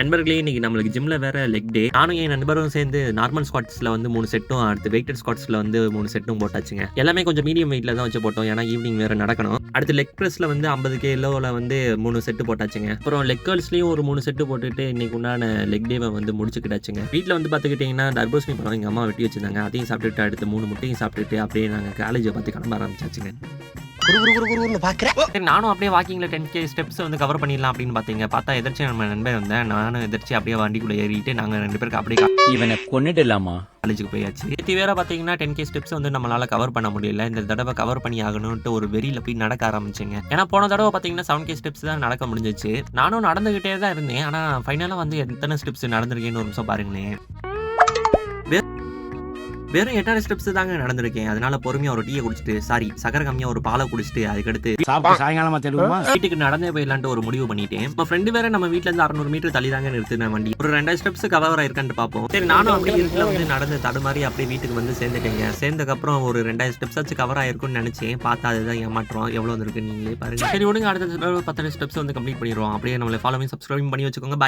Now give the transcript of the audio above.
நண்பர்களே இன்னைக்கு நம்மளுக்கு ஜிம்ல வேற லெக் டே. நானும் என் நண்பரும் சேர்ந்து நார்மல் ஸ்குவாட்ஸ்ல வந்து 3 செட்டும், அடுத்து வெயிட்டட் ஸ்குவாட்ஸ்ல வந்து 3 செட்டும் போட்டாச்சுங்க. எல்லாமே கொஞ்சம் மீடியம் வெயிட்ல தான் வச்சு போட்டோம். ஏன்னா ஈவினிங் வேற நடக்கணும். அடுத்து லெக் பிரஸ்ல வந்து 50 கிலோல வந்து 3 செட் போட்டாச்சுங்க. அப்புறம் லெக் கர்ல்ஸ்லயும் ஒரு 3 செட் போட்டுட்டு இன்னைக்கு உண்டான லெக் டேவை வந்து முடிச்சுக்கிட்டாச்சுங்க. வீட்ல வந்து பாத்துக்கிட்டீங்கன்னா தர்பூசணி பழம் எங்க அம்மா வெட்டி வச்சிருந்தாங்க. அதையும் சாப்பிட்டுட்டு அடுத்து 3 முட்டையும் சாப்பிட்டுட்டு அப்படியே நாங்க காலேஜை பார்த்து கிளம்ப ஆரம்பிச்சாச்சுங்க. சரி, நானும் அப்படியே வாக்கிங்ல 10K ஸ்டெப்ஸ் வந்து கவர் பண்ணிடலாம் அப்படின்னு பாத்தீங்க. பார்த்தா எதிர்த்து நம்ம நண்பன் வந்தேன். நானும் எதிர்த்து அப்படியே வண்டிக்குள்ள ஏறிட்டு நாங்க 2 பேருக்கு அப்படியே இவனை கொன்னுடலாமா? காலேஜுக்கு போயாச்சு. நேத்து வேற பாத்தீங்கன்னா 10K ஸ்டெப்ஸ் வந்து நம்மளால கவர் பண்ண முடியல. இந்த தடவை கவர் பண்ணி ஆகணும்ட்டு ஒரு வெறியில போய் நடக்க ஆரம்பிச்சேங்க. ஏன்னா போன தடவை பாத்தீங்கன்னா 7K ஸ்டெப்ஸ் தான் நடக்க முடிஞ்சிச்சு. நானும் நடந்துகிட்டே தான் இருந்தேன். ஆனா ஃபைனலா வந்து எத்தனை ஸ்டெப்ஸ் நடந்திருக்கேன்னு ஒரு நிமிஷம் பாருங்களேன். வெறும் 8 ஸ்டெப்ஸ் தாங்க நடந்திருக்கேன். அதனால பொறுமையா ஒரு டீயை குடிச்சிட்டு, சக்கரை கம்மியா ஒரு பாலை குடிச்சிட்டு, அதுக்கடுத்து சாயங்காலமா தேடுவோமா? வீட்டுக்கு நடந்தே போயிடலான்ட்டு ஒரு முடிவு பண்ணிட்டேன். நம்ம ஃப்ரெண்டு வேற நம்ம வீட்ல இருந்து 600 மீட்டர் தள்ளி தாங்க நிறுத்தின வண்டி. ஒரு 2 ஸ்டெப்ஸ் கவர் ஆயிருக்கான்னு பார்ப்போம். சரி, நானும் அப்படியே வீட்டுல வந்து நடந்து தடுமாறி அப்படியே வீட்டுக்கு வந்து சேர்ந்துட்டேங்க. சேர்ந்ததுக்கப்புறம் ஒரு 2 ஸ்டெப்ஸ் ஆச்சு கவர் ஆயிருக்கும்னு நினைச்சேன். பார்த்தா அதுதான் ஏமாற்றம். எவ்வளவு இருக்கு நீங்களே பாருங்க. சரி விடுங்க, அடுத்த 10 ஸ்டெப்ஸ் வந்து கம்ப்ளீட் பண்ணிடுவோம். அப்படியே நம்மளை ஃபாலோ பண்ணி சப்ஸ்கிரைப் பண்ணி வச்சுக்கோங்க. பாய்.